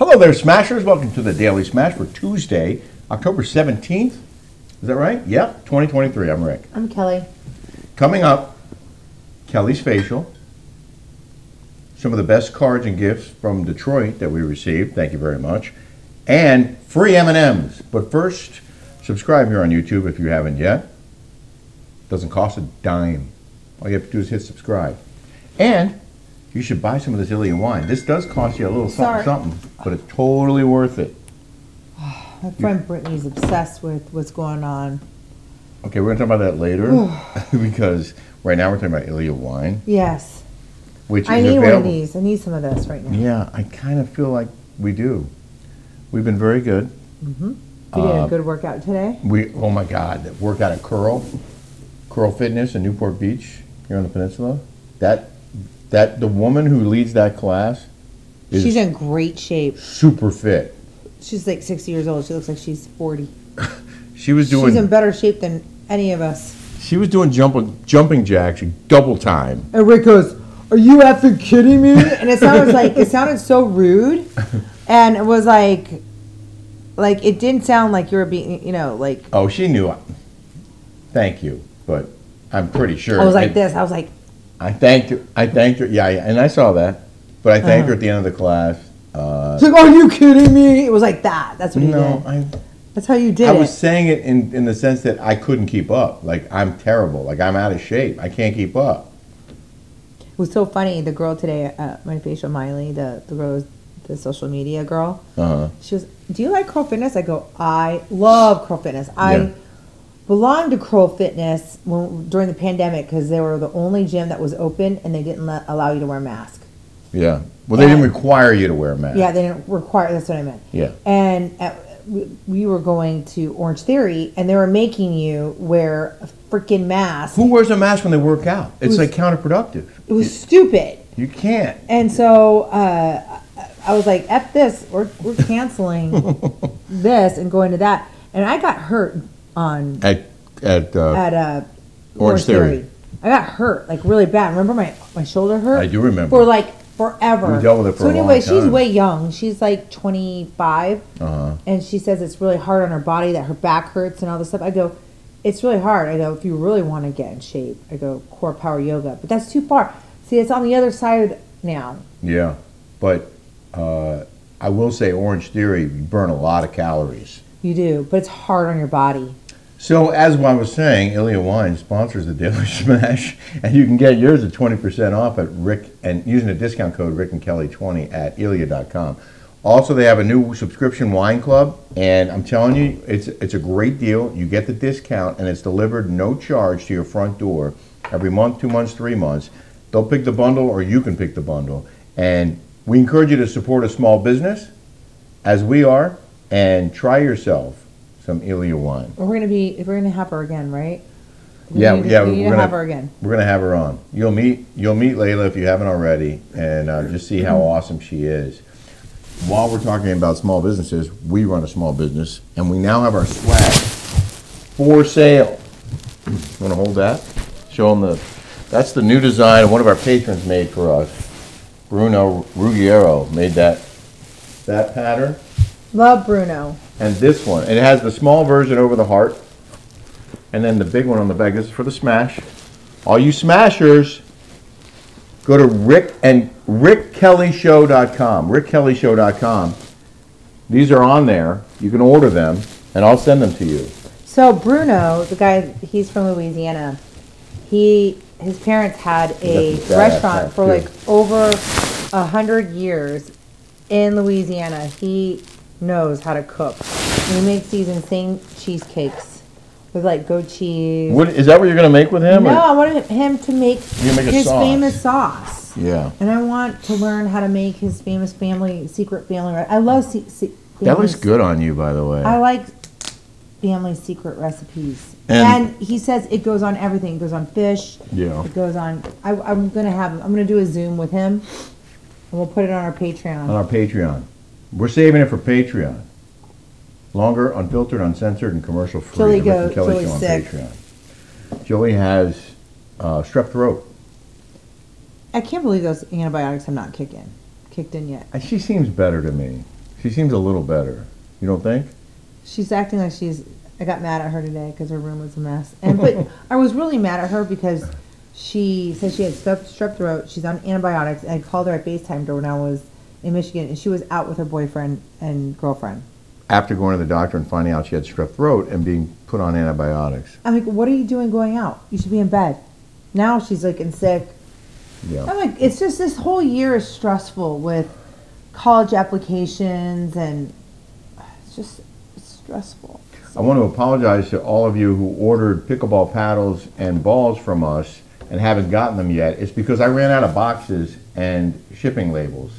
Hello there, Smashers. Welcome to the Daily Smash for Tuesday, October 17th. Is that right? Yep, 2023. I'm Rick. I'm Kelly. Coming up, Kelly's facial. Some of the best cards and gifts from Detroit that we received. Thank you very much. And free M&M'S. But first, subscribe here on YouTube if you haven't yet. Doesn't cost a dime. All you have to do is hit subscribe. And you should buy some of this Ilya wine. This does cost you a little something, but it's totally worth it. My friend Brittany's obsessed with what's going on. Okay, we're going to talk about that later because right now we're talking about Ilya wine. Yes. Which I is need available. one of these. I need some of this right now. Yeah, I kind of feel like we do. We've been very good. Mm-hmm. You did a good workout today? Oh my God, workout at Curl Fitness in Newport Beach here on the peninsula. That the woman who leads that class is she's in great shape. Super fit. She's like 60 years old. She looks like she's 40. She's in better shape than any of us. She was doing jumping jacks double time. And Rick goes, "Are you effing kidding me?" And it sounded so rude, and it was like it didn't sound like you were being, like. Oh, she knew. Thank you, but I'm pretty sure. I was like this. I was like. I thanked her. Yeah, and I saw that, but I thanked her at the end of the class. She's like, "Are you kidding me?" It was like that. That's what you did. That's how you did it. I was saying it in the sense that I couldn't keep up. Like, I'm terrible. Like, I'm out of shape. I can't keep up. It was so funny. The girl today at my facial, Miley, the girl, the social media girl. She was, "Do you like Curl Fitness?" I go, "I love Curl Fitness. I belonged to Curl Fitness during the pandemic because they were the only gym that was open and they didn't allow you to wear a mask." Yeah. Well, they didn't require you to wear a mask. Yeah, they didn't require. That's what I meant. Yeah. And we were going to Orange Theory, and they were making you wear a freaking mask. Who wears a mask when they work out? It's like counterproductive. It was stupid. You can't. And so I was like, "F this. We're canceling this and going to that." And I got hurt on at Orange Theory. I got hurt like really bad. Remember my shoulder hurt? I do remember. For like forever. We dealt with it for a long anyway, time. she's way young. She's like 25. And she says it's really hard on her body, that her back hurts and all this stuff. I go, "It's really hard." I go, "If you really want to get in shape," I go, "core power yoga." But that's too far. See, it's on the other side now. Yeah. But I will say Orange Theory, you burn a lot of calories. You do, but it's hard on your body. So, as I was saying, Ilya Wine sponsors the Daily Smash, and you can get yours at 20% off at using the discount code RickandKelly20 at Ilya.com. Also, they have a new subscription wine club, and I'm telling you, it's a great deal. You get the discount, and it's delivered no charge to your front door every month, 2 months, 3 months. They'll pick the bundle, or you can pick the bundle. And we encourage you to support a small business, as we are, and try yourself some Ilya wine. We're gonna have her again, right? We're gonna have her again. We're gonna have her on. You'll meet Layla if you haven't already, and just see how awesome she is. While we're talking about small businesses, we run a small business, and we now have our swag for sale. Want to hold that? Show them that's the new design one of our patrons made for us. Bruno Ruggiero made that pattern. Love Bruno. And this one, it has the small version over the heart, and then the big one on the back. This is for the smash. All you smashers, go to RickKellyShow.com. RickKellyShow.com. These are on there. You can order them, and I'll send them to you. So Bruno, the guy, he's from Louisiana. His parents had a restaurant for like over 100 years in Louisiana. He knows how to cook. And he makes these insane cheesecakes with like goat cheese. Is that what you're going to make with him? No, I wanted him to make his famous sauce. Yeah. And I want to learn how to make his famous secret family. I love that looks good on you, by the way. I like family secret recipes. And he says it goes on everything. It goes on fish. Yeah. It goes on. I'm gonna do a Zoom with him, and we'll put it on our Patreon. On our Patreon. We're saving it for Patreon. Longer, unfiltered, uncensored, and commercial free. Till he Kelly Show on sick. Patreon. Joey has strep throat. I can't believe those antibiotics have not kicked in yet. She seems better to me. She seems a little better. You don't think? She's acting like I got mad at her today because her room was a mess. But I was really mad at her because she said she had strep throat. She's on antibiotics. And I called her, I FaceTimed her when I was in Michigan, and she was out with her boyfriend and girlfriend. After going to the doctor and finding out she had strep throat and being put on antibiotics. I'm like, what are you doing going out? You should be in bed. Now she's like in sick. Yeah. I'm like, it's just this whole year is stressful with college applications, and it's stressful. I want to apologize to all of you who ordered pickleball paddles and balls from us and haven't gotten them yet. It's because I ran out of boxes and shipping labels,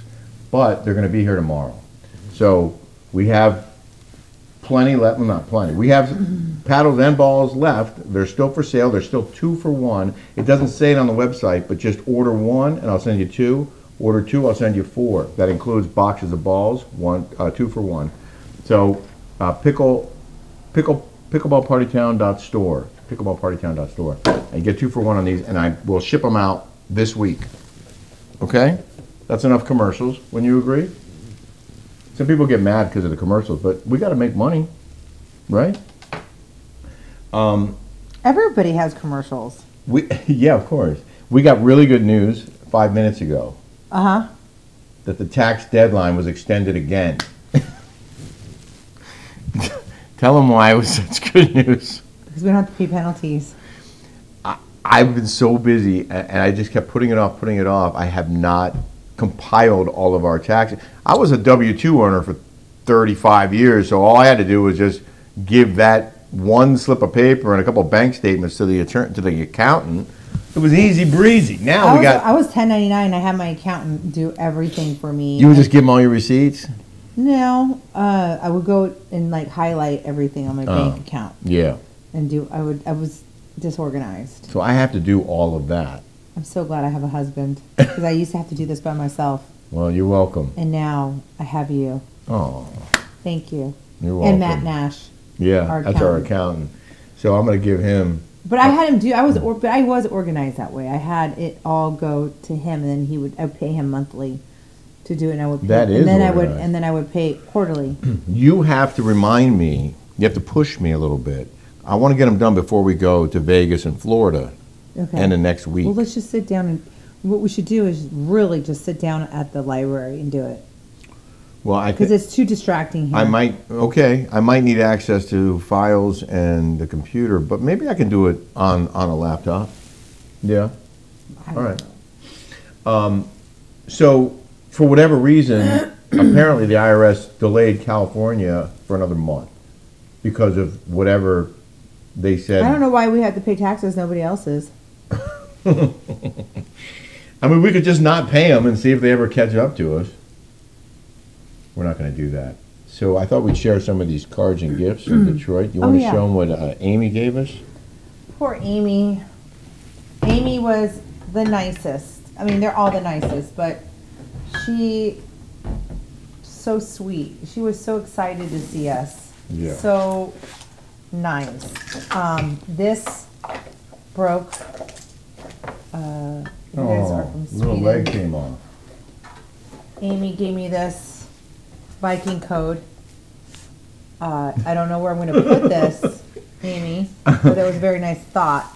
but they're going to be here tomorrow. So we have plenty left, well, not plenty. We have paddles and balls left. They're still for sale. They're still 2 for 1. It doesn't say it on the website, but just order 1 and I'll send you 2. Order 2, I'll send you 4. That includes boxes of balls, 2 for 1. So pickleballpartytown.store, pickleballpartytown.store. And you get 2 for 1 on these, and I will ship them out this week. Okay? That's enough commercials. Wouldn't you agree? Some people get mad because of the commercials, but we got to make money, right? Everybody has commercials. Yeah, of course. We got really good news 5 minutes ago. Uh-huh. That the tax deadline was extended again. Tell them why it was such good news. Because we don't have to pay penalties. I've been so busy, and I just kept putting it off. I have not compiled all of our taxes. I was a W-2 earner for 35 years, so all I had to do was just give that one slip of paper and a couple of bank statements to the accountant. It was easy breezy. Now I was 1099. I had my accountant do everything for me. You would just give them all your receipts? No, I would go and like highlight everything on my bank account. Yeah. And I was disorganized. So I have to do all of that. I'm so glad I have a husband because I used to have to do this by myself. Well, you're welcome. And now I have you. Oh. Thank you. You're welcome. And Matt Nash. Yeah, that's our accountant. So I'm going to give him. But I had him do. I was organized that way. I had it all go to him, and then I would pay him monthly to do it. And I would pay, that is organized. And then I would pay quarterly. You have to remind me. You have to push me a little bit. I want to get them done before we go to Vegas and Florida. Okay. And the next week. Well, let's just sit down, and what we should do is really just sit down at the library and do it. Well, because it's too distracting here. I might need access to files and the computer, but maybe I can do it on a laptop. Yeah. All right. So for whatever reason, apparently the IRS delayed California for another month because of whatever they said. I don't know why we had to pay taxes. Nobody else is. I mean, we could just not pay them and see if they ever catch up to us. We're not going to do that. So I thought we'd share some of these cards and gifts from Detroit. You want to show them what Amy gave us? Poor Amy. Amy was the nicest. I mean, they're all the nicest, but so sweet. She was so excited to see us. Yeah. So nice. This broke. You guys are from Sweden. Little leg came off. Amy gave me this Viking code. I don't know where I'm going to put this, Amy, but that was a very nice thought.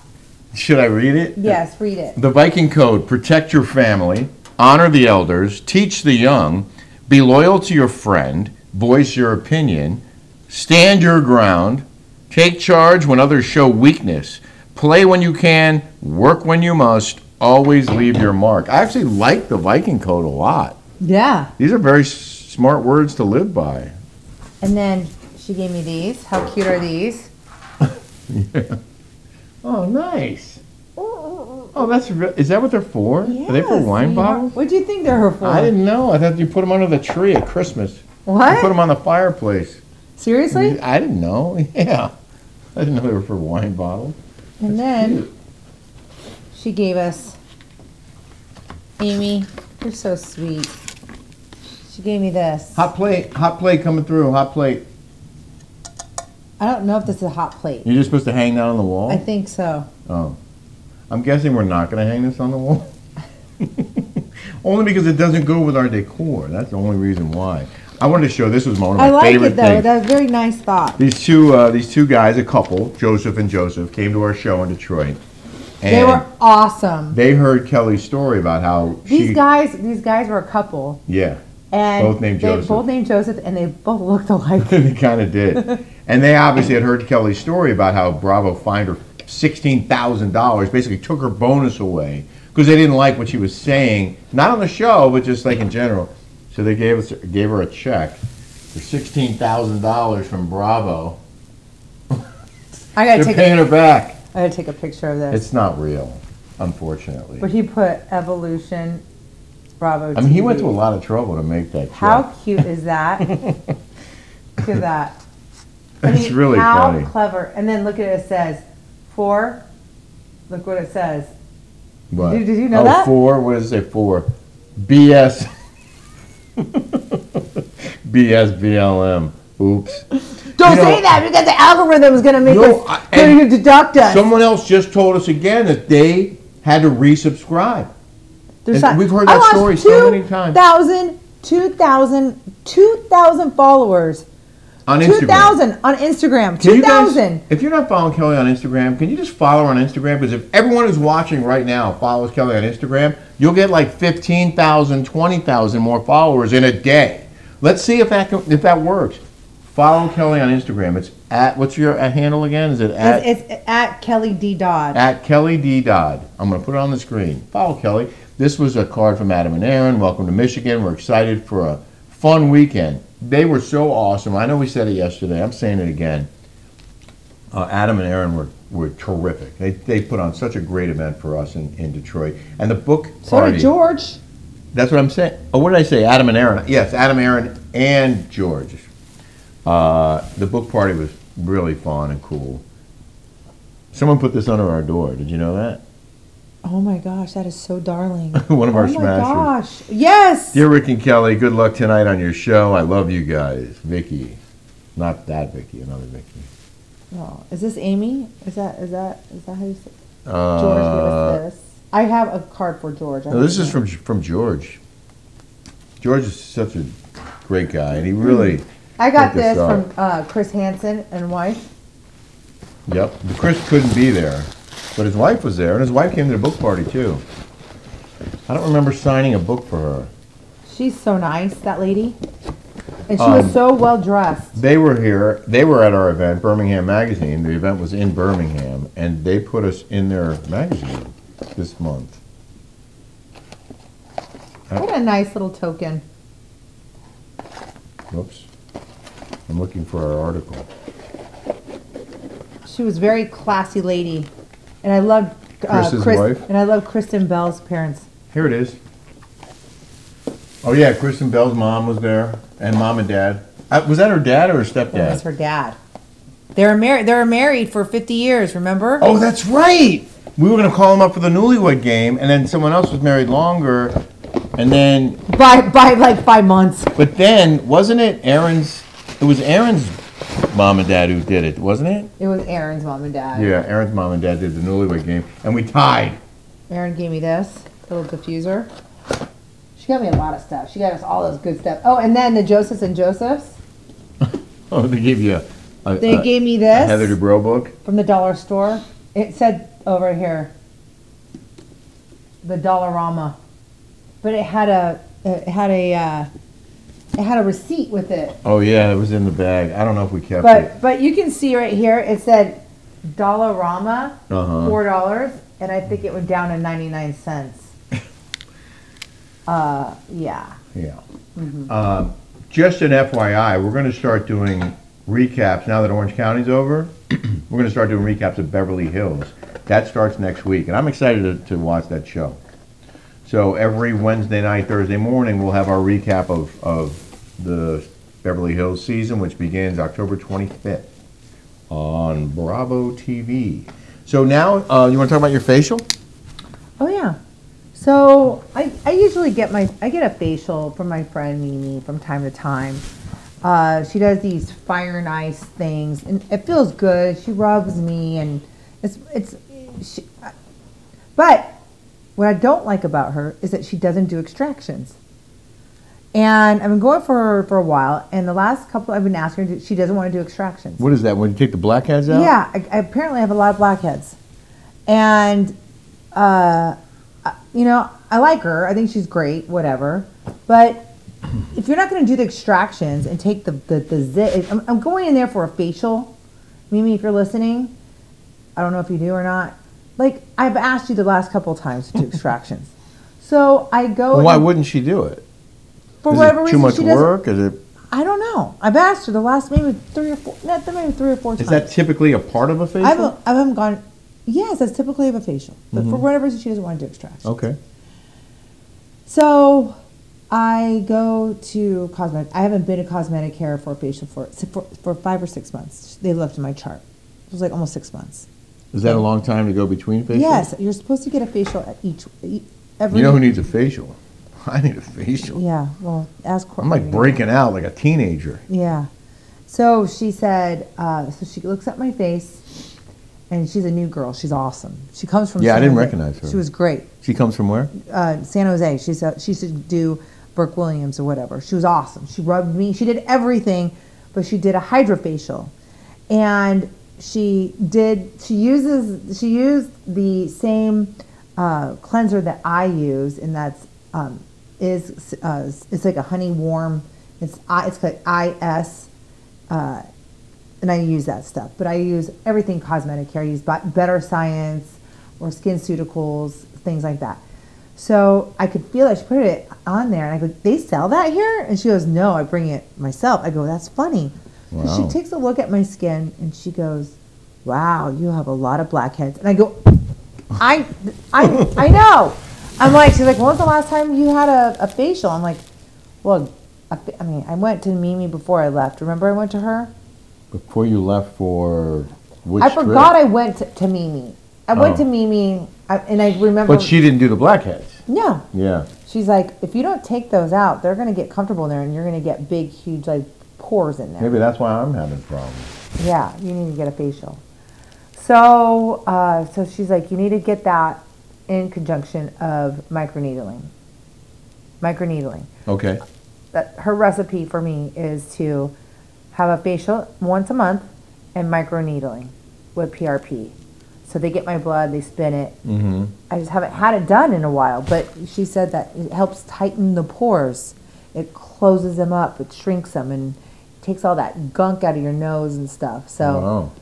Should I read it? Yes, read it. The Viking code: protect your family, honor the elders, teach the young, be loyal to your friend, voice your opinion, stand your ground, take charge when others show weakness, play when you can, work when you must, always leave your mark. I actually like the Viking code a lot. Yeah. These are very smart words to live by. And then she gave me these. How cute are these? Yeah. Oh, nice. Oh, is that what they're for? Yes, Are they for wine bottles? What do you think they're for? I didn't know. I thought you put them under the tree at Christmas. What? You put them on the fireplace. Seriously? I didn't know. Yeah. I didn't know they were for wine bottles. And then she gave us, Amy, you're so sweet. She gave me this. Hot plate coming through, hot plate. I don't know if this is a hot plate. You're just supposed to hang that on the wall? I think so. Oh. I'm guessing we're not going to hang this on the wall. Only because it doesn't go with our decor. That's the only reason why. I wanted to show, this was one of I my like favorite it though. things. That's a very nice thought. These two guys, a couple, Joseph and Joseph, came to our show in Detroit. And They were awesome. they heard Kelly's story about how These guys were a couple. Yeah. And Both named Joseph. Both named Joseph, and they both looked alike. They kind of did. And they obviously had heard Kelly's story about how Bravo fined her $16,000, basically took her bonus away because they didn't like what she was saying, not on the show, but just like in general. So they gave her a check for $16,000 from Bravo. They're paying her back. I gotta take a picture of this. It's not real, unfortunately. But he put Evolution Bravo TV. I mean, he went to a lot of trouble to make that check. How cute is that? Look at that. It's really funny. How clever. And then look at it, it says, for, look what it says. What? Did you know that? For, what does it say for? BS. BS BLM. Oops. Don't say that because the algorithm is going to make us going to deduct us. Someone else just told us again that they had to resubscribe. We've heard that story so many times. 2,000 followers. On Instagram. 2,000 on Instagram. 2,000. If you're not following Kelly on Instagram, can you just follow her on Instagram? Because if everyone who's watching right now follows Kelly on Instagram, you'll get like 15,000, 20,000 more followers in a day. Let's see if that works. Follow Kelly on Instagram. It's at, what's your handle again? Is it at? It's at Kelly D. Dodd. At Kelly D. Dodd. I'm going to put it on the screen. Follow Kelly. This was a card from Adam and Aaron. Welcome to Michigan. We're excited for a fun weekend. They were so awesome. I know we said it yesterday. I'm saying it again. Adam and Aaron were terrific. They put on such a great event for us in Detroit. And the book party. So did George. That's what I'm saying. Oh, what did I say? Adam and Aaron. Yes, Adam, Aaron, and George. The book party was really fun and cool. Someone put this under our door. Did you know that? Oh my gosh, that is so darling. One of our smashers. Oh my gosh, yes! Dear Rick and Kelly, good luck tonight on your show. I love you guys. Vicky. Not that Vicky, another Vicky. Oh, is this Amy? Is that how you say it? George gave us this. I have a card for George. No, this is from George. George is such a great guy, and he really... I got this from Chris Hansen and wife. Yep. Chris couldn't be there, but his wife was there, and his wife came to the book party, too. I don't remember signing a book for her. She's so nice, that lady. And she was so well dressed. They were here. They were at our event, Birmingham Magazine. The event was in Birmingham, and they put us in their magazine this month. What a nice little token. Whoops. I'm looking for our article. She was a very classy lady. And I loved Chris's wife? And I love Kristen Bell's parents. Here it is. Oh yeah, Kristen Bell's mom was there, and mom and dad. Was that her dad or her stepdad? That was her dad. They were married. They were married for 50 years. Remember? Oh, that's right. We were going to call them up for the newlywed game, and then someone else was married longer, and then by like 5 months. But then wasn't it Aaron's? It was Aaron's mom and dad who did it, wasn't it? It was Aaron's mom and dad. Yeah, Aaron's mom and dad did the newlywed game, and we tied. Aaron gave me this little diffuser. She got me a lot of stuff. She got us all those good stuff. Oh, and then the Josephs and Josephs. Oh, they gave you They gave me this. A Heather Dubrow book? From the dollar store. It said over here, the Dollarama. But it had a receipt with it. Oh yeah, it was in the bag. I don't know if we kept it. But you can see right here, it said Dollarama, $4, and I think it went down to 99 cents. Yeah. Yeah. Mm-hmm. Just an FYI, we're going to start doing recaps now that Orange County's over. We're going to start doing recaps of Beverly Hills. That starts next week, and I'm excited to watch that show. So every Wednesday night, Thursday morning, we'll have our recap of the Beverly Hills season, which begins October 25th on Bravo TV. So now, you want to talk about your facial? Oh yeah. So I usually get a facial from my friend Mimi from time to time. She does these fire and ice things, and it feels good. She rubs me, and but what I don't like about her is that she doesn't do extractions. And I've been going for her for a while, and the last couple I've been asking her, she doesn't want to do extractions. What is that, when you take the blackheads out? Yeah, I apparently have a lot of blackheads. And, you know, I like her. I think she's great, whatever. But if you're not going to do the extractions and take the zit, I'm going in there for a facial. Mimi, if you're listening, I don't know if you do or not. Like, I've asked you the last couple of times to do extractions. So I go. Well, why wouldn't she do it? For Is whatever it reason, too much she doesn't. work? Is it? I don't know. I've asked her the last maybe three or four times. Is that typically a part of a facial? I haven't gone. Yes, that's typically of a facial, but for whatever reason, she doesn't want to do extractions. Okay. So I go to cosmetic. I haven't been to cosmetic care for a facial for 5 or 6 months. They left in my chart. It was like almost 6 months. Is that a long time to go between facials? Yes, you're supposed to get a facial at every. You know who needs a facial? I need a facial. Yeah, well, ask Courtney. I'm like breaking out like a teenager. Yeah. So she said, so she looks at my face, and she's a new girl. She's awesome. She comes from. Yeah, San I didn't Jose. recognize her. She was great. She comes from where? San Jose. She used to do Burke Williams or whatever. She was awesome. She rubbed me. She did everything, but she did a hydrofacial, and she used the same cleanser that I use, and that's it's like a honey warm. It's like IS, and I use that stuff. But I use everything cosmetic care. I use Better Science or SkinCeuticals, things like that. So I could feel it. She put it on there, and I go, "They sell that here?" And she goes, "No, I bring it myself." I go, "That's funny." Wow. She takes a look at my skin, and she goes, "Wow, you have a lot of blackheads." And I go, I know. I'm like, she's like, "When was the last time you had a facial?" I'm like, "Well, I mean, I went to Mimi before I left. Remember I went to her? Before you left for which I forgot I went to Mimi. I went to Mimi, and I remember. But she didn't do the blackheads. No. Yeah. She's like, if you don't take those out, they're going to get comfortable in there, and you're going to get big, huge, like, pores in there. Maybe that's why I'm having problems. Yeah, you need to get a facial. So, so she's like, you need to get that in conjunction of microneedling. Microneedling. Okay. Her recipe for me is to have a facial once a month and microneedling with PRP. So they get my blood, they spin it. Mm-hmm. I just haven't had it done in a while, but she said that it helps tighten the pores. It closes them up, it shrinks them, and takes all that gunk out of your nose and stuff. So wow.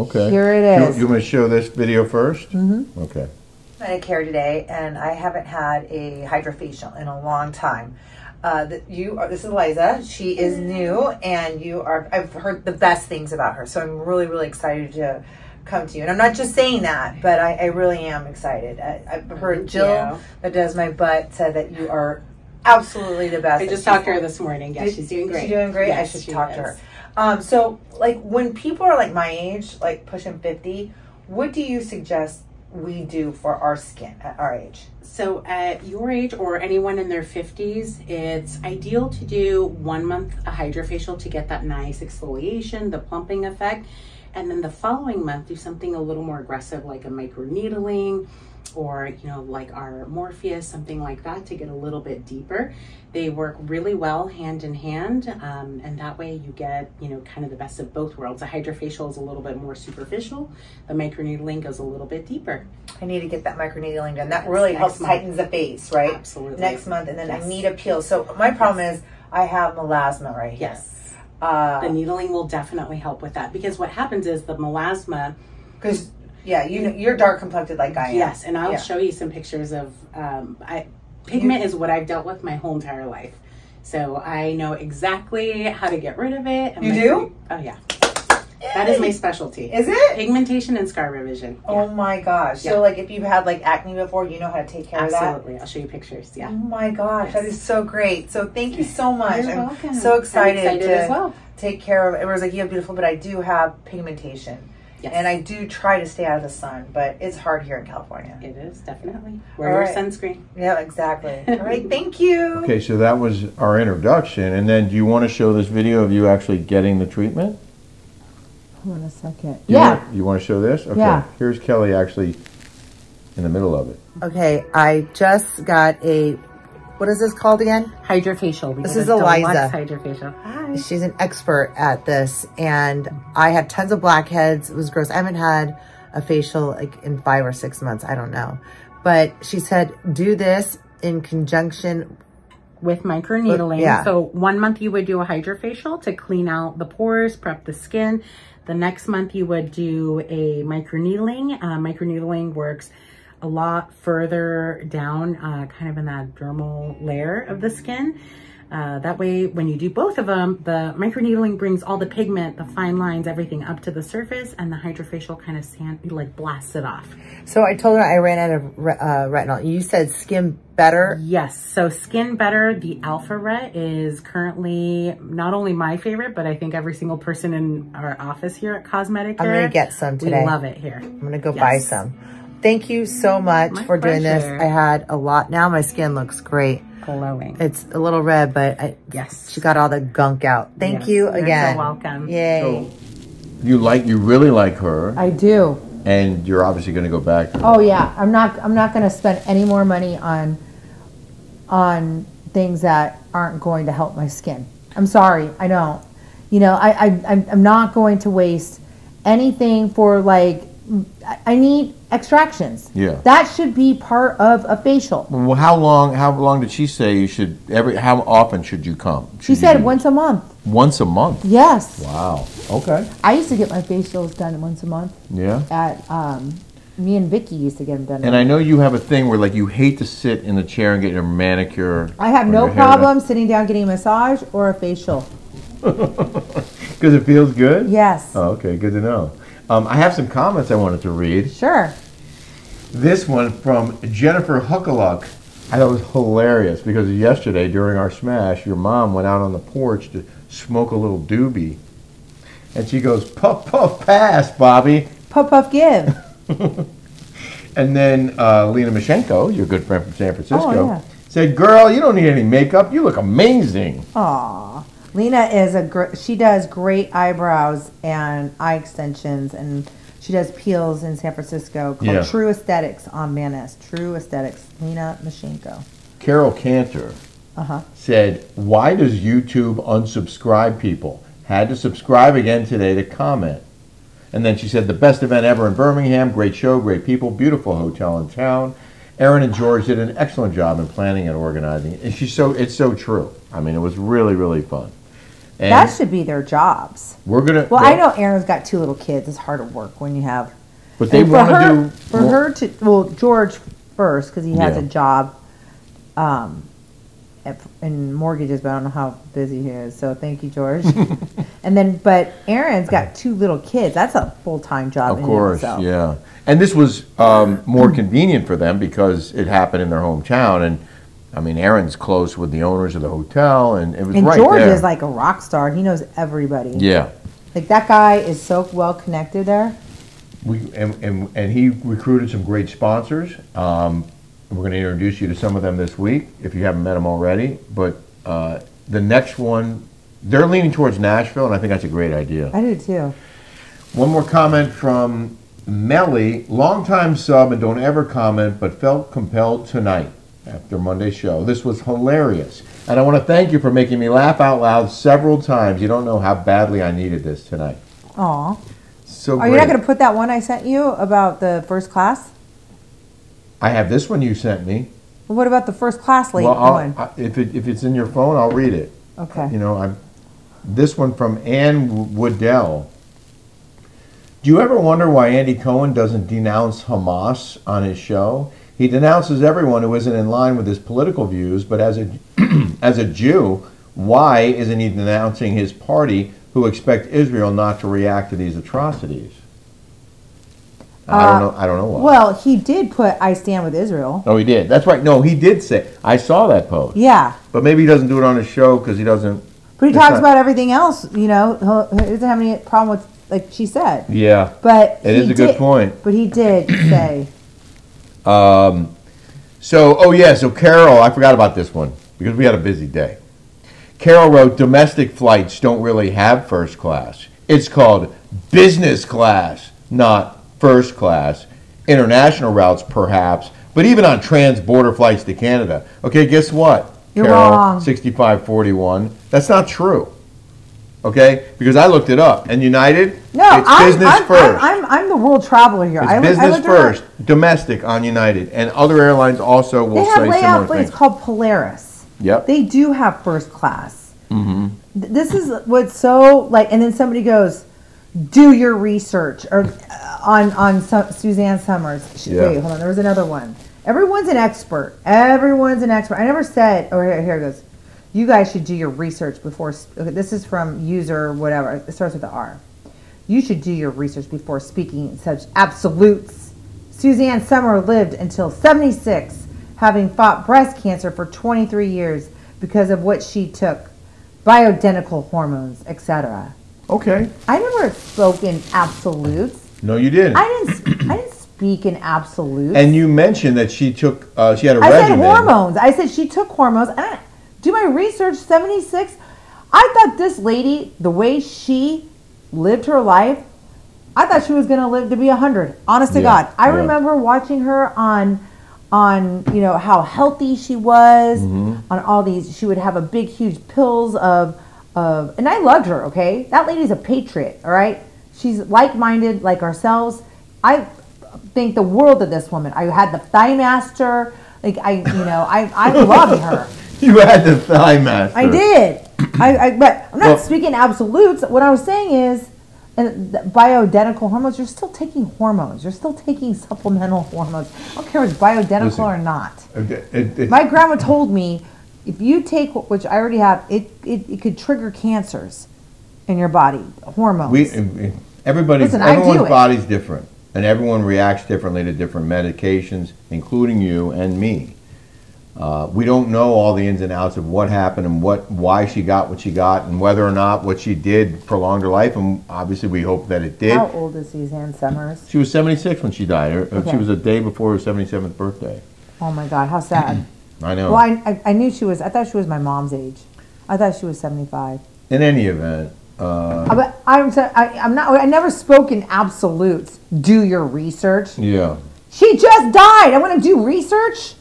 Okay. Here it is. You want to show this video first? Mm-hmm. Okay. Medicare today, and I haven't had a hydrofacial in a long time. This is Liza. She is new, and I've heard the best things about her, so I'm really, really excited to come to you. And I'm not just saying that, but I really am excited. I've heard Jill, that does my butt, said that you are absolutely the best. I just talked to her this morning. Yeah, she's doing great. She's doing great? Yes, I should talk to her. So, like, when people are like my age, like pushing 50, what do you suggest we do for our skin at our age? So at your age or anyone in their 50s, it's ideal to do 1 month a hydrofacial to get that nice exfoliation, the plumping effect. And then the following month, do something a little more aggressive, like a microneedling, or, you know, like our Morpheus, something like that, to get a little bit deeper. They work really well hand in hand, and that way you get, you know, kind of the best of both worlds. A hydrofacial is a little bit more superficial. The microneedling goes a little bit deeper. I need to get that microneedling done. That really helps tighten the face, right? Absolutely. Next month, and then I need a peel. So my problem is I have melasma right here. Yes. The needling will definitely help with that, because what happens is the melasma, because you're dark complected like I am. Yes, and I'll show you some pictures of pigment is what I've dealt with my whole entire life, so I know exactly how to get rid of it. And you do? Oh yeah, that is my specialty. Is it? Pigmentation and scar revision. Yeah. Oh my gosh! Yeah. So like, if you've had like acne before, you know how to take care of that. Absolutely, I'll show you pictures. Yeah. Oh my gosh, that is so great. So thank you so much. You're welcome. So excited to as well. Take care of it. It was like, you have beautiful, but I do have pigmentation. Yes. And I do try to stay out of the sun, but it's hard here in California. It is, definitely. Wear your sunscreen. Yeah, exactly. All right, thank you. Okay, so that was our introduction, and then do you want to show this video of you actually getting the treatment? Hold on a second. You want to show this? Okay. Yeah. Here's Kelly actually in the middle of it. Okay, I just got a What is this called again? Hydrofacial. This is Eliza. Hydrofacial. Hi. She's an expert at this, and I had tons of blackheads. It was gross. I haven't had a facial like in 5 or 6 months. I don't know. But she said, do this in conjunction with microneedling. Yeah. So 1 month you would do a hydrofacial to clean out the pores, prep the skin. The next month you would do a microneedling. Microneedling works a lot further down, kind of in that dermal layer of the skin. That way, when you do both of them, the microneedling brings all the pigment, the fine lines, everything up to the surface, and the hydrofacial kind of blasts it off. So I told her I ran out of retinol. You said Skin Better? Yes. So Skin Better, the Alpha Ret, is currently not only my favorite, but I think every single person in our office here at Cosmetic I'm going to get some today. We love it here. I'm going to go buy some. Thank you so much for doing this. I had a lot. Now my skin looks great. Glowing. It's a little red, but she got all the gunk out. Thank you again. You're so welcome. Yay. So you really like her. I do. And you're obviously going to go back to her. Oh yeah, I'm not going to spend any more money on things that aren't going to help my skin. I'm sorry, I don't. You know, I'm not going to waste anything for like. I need extractions. Yeah. That should be part of a facial. Well, how long did she say you should how often should you come? She said once a month. Once a month? Yes. Wow. Okay. I used to get my facials done once a month. Yeah. At me and Vicky used to get them done. And I know you have a thing where like you hate to sit in the chair and get your manicure. I have no problem sitting down getting a massage or a facial. Because it feels good? Yes. Oh, okay, good to know. I have some comments I wanted to read. Sure. This one from Jennifer Huckaluck. I thought it was hilarious because yesterday during our smash, your mom went out on the porch to smoke a little doobie. And she goes, puff, puff, pass, Bobby. Puff, puff, give. And then Lena Mashenko, your good friend from San Francisco, said, girl, you don't need any makeup. You look amazing. Aw. Lena is she does great eyebrows and eye extensions, and she does peels in San Francisco called True Aesthetics on Van Ness. True Aesthetics, Lena Mashenko. Carol Cantor said, why does YouTube unsubscribe people? Had to subscribe again today to comment. And then she said, the best event ever in Birmingham, great show, great people, beautiful hotel in town. Erin and George did an excellent job in planning and organizing. And it's so true. I mean, it was really, really fun. And that should be their jobs. We're gonna. Well, I know Erin's got 2 little kids. It's hard to work when you have. But they want to do for her to. Well, George first because he has a job, in mortgages, but I don't know how busy he is. So thank you, George. And then, but Erin's got 2 little kids. That's a full-time job. Of course, yeah. And this was more convenient for them because it happened in their hometown and. I mean, Erin's close with the owners of the hotel, and it was right there. And George is like a rock star. He knows everybody. Yeah. Like, that guy is so well connected there. And he recruited some great sponsors. We're going to introduce you to some of them this week, if you haven't met them already. But the next one, they're leaning towards Nashville, and I think that's a great idea. I do, too. One more comment from Melly. Longtime sub and don't ever comment, but felt compelled tonight. After Monday's show. This was hilarious. And I want to thank you for making me laugh out loud several times. You don't know how badly I needed this tonight. Aw. So Are you not going to put that one I sent you about the first class? I have this one you sent me. Well, what about the first class late one? If it's in your phone, I'll read it. Okay. You know, this one from Ann Woodell. Do you ever wonder why Andy Cohen doesn't denounce Hamas on his show? He denounces everyone who isn't in line with his political views, but as a Jew, why isn't he denouncing his party who expect Israel not to react to these atrocities? I don't know why. Well, he did put "I stand with Israel." Oh, he did. That's right. No, he did say. I saw that post. Yeah. But maybe he doesn't do it on his show because he doesn't. But he talks about everything else. You know, he doesn't have any problem with, like she said. Yeah. But it is a good point. But he did say. So Carol, I forgot about this one because we had a busy day. Carol wrote, domestic flights don't really have first class. It's called business class, not first class. International routes, perhaps, But even on trans-border flights to Canada, okay, guess what? You're Carol, wrong. 6541. That's not true. Okay, because I looked it up, and United, No, it's business first. I'm the world traveler here. It's business first, domestic on United, and other airlines also will They say have similar layout things. flights called Polaris. Yep. They do have first class. This is what's so like, and then somebody goes, "Do your research," or on Suzanne Summers. Yeah. Wait, hold on. There was another one. Everyone's an expert. Everyone's an expert. I never said. Oh, here it goes. You guys should do your research before. Okay, this is from user whatever. It starts with the R. You should do your research before speaking in such absolutes. Suzanne Summer lived until 76, having fought breast cancer for 23 years because of what she took, bioidentical hormones, etc. Okay. I never spoke in absolutes. No, you didn't. I didn't speak in absolutes. And you mentioned that she took, she had a I regimen. said hormones. I said she took hormones. I do my research, 76. I thought this lady, the way she lived her life, I thought she was going to live to be 100. Honest to God. I remember watching her on you know, how healthy she was, on all these, she would have a big, huge pills of, and I loved her, okay? That lady's a patriot, all right? She's like-minded, like ourselves. I think the world of this woman. I had the Thigh Master. Like, I loved her. You had the Thigh Master. I did. But I'm not speaking absolutes. What I was saying is, and bioidentical hormones, you're still taking hormones. You're still taking supplemental hormones. I don't care if it's bioidentical or not. My grandma told me, if you take, which I already have, it could trigger cancers in your body, hormones. Everybody's body's different, and everyone reacts differently to different medications, including you and me. We don't know all the ins and outs of what happened and why she got what she got, and whether or not what she did prolonged her life, and obviously we hope that it did. How old is Suzanne Summers? She was 76 when she died. She was a day before her 77th birthday. Oh my God, how sad. I know. Well, I knew she was, I thought she was my mom's age. I thought she was 75. In any event. But I never spoke in absolutes. Do your research. Yeah. She just died. I want to do research.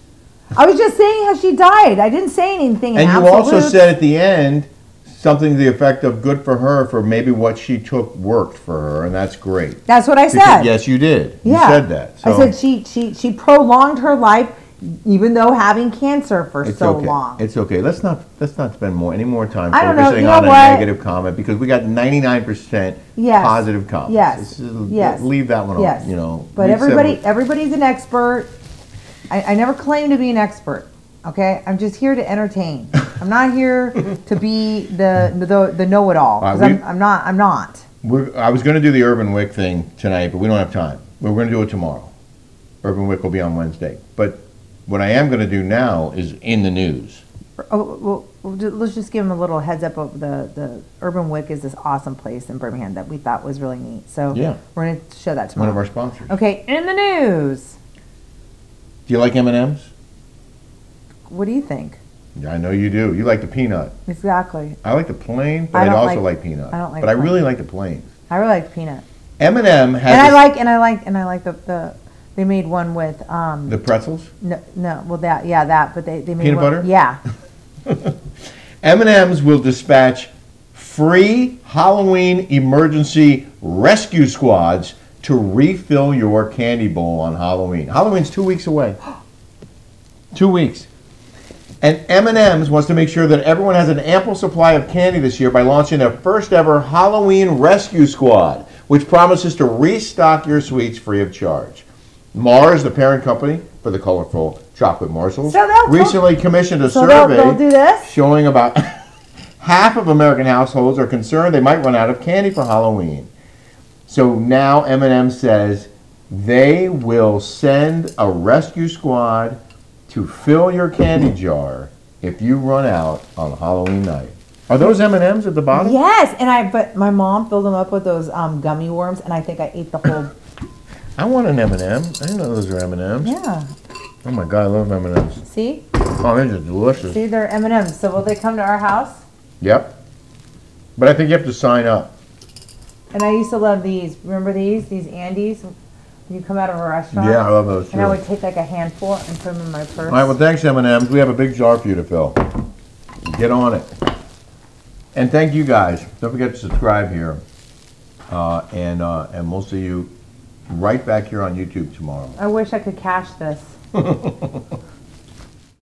I was just saying how she died. I didn't say anything in absolutes. And you also said at the end something to the effect of good for her, for maybe what she took worked for her, and that's great. That's what I said. Yes, you did. Yeah. You said that. So I said she prolonged her life, even though having cancer for so long. It's okay. Let's not spend any more time I don't know. focusing on a negative comment, because we got 99% positive comments. Yes. Leave that one on. You know. But everybody's an expert. I never claim to be an expert. Okay, I'm just here to entertain. I'm not here to be the know-it-all. Because I'm not. I was going to do the Urban Wick thing tonight, but we don't have time. We're going to do it tomorrow. Urban Wick will be on Wednesday. But what I am going to do now is in the news. Oh, well, let's just give them a little heads up of the Urban Wick is this awesome place in Birmingham that we thought was really neat. So we're going to show that tomorrow. One of our sponsors. Okay, in the news. Do you like M&M'S? What do you think? Yeah, I know you do. You like the peanut. Exactly. I like the plain, but I also like peanut. I don't like. But I really like the plain. I really like peanut. M&M has. And I like the. They made one with the pretzels. No. Well, that. But they made peanut butter. Yeah. M&M'S will dispatch free Halloween emergency rescue squads to refill your candy bowl on Halloween. Halloween's 2 weeks away. 2 weeks. And M&M'S wants to make sure that everyone has an ample supply of candy this year by launching their first ever Halloween rescue squad, which promises to restock your sweets free of charge. Mars, the parent company for the colorful chocolate morsels, recently commissioned a survey showing about half of American households are concerned they might run out of candy for Halloween. So now M&M says they will send a rescue squad to fill your candy jar if you run out on Halloween night. Are those M&Ms at the bottom? Yes, but my mom filled them up with those gummy worms, and I think I ate the whole. I want an M&M. I didn't know those were M&Ms. Yeah. Oh my God, I love M&Ms. See? Oh, they're just delicious. See, they're M&Ms. So will they come to our house? Yep. But I think you have to sign up. And I used to love these. Remember these? These Andes? You come out of a restaurant. Yeah, I love those too. And I would take like a handful and put them in my purse. All right, well, thanks, M&M'S. We have a big jar for you to fill. Get on it. And thank you guys. Don't forget to subscribe here. And we'll see you right back here on YouTube tomorrow. I wish I could cash this.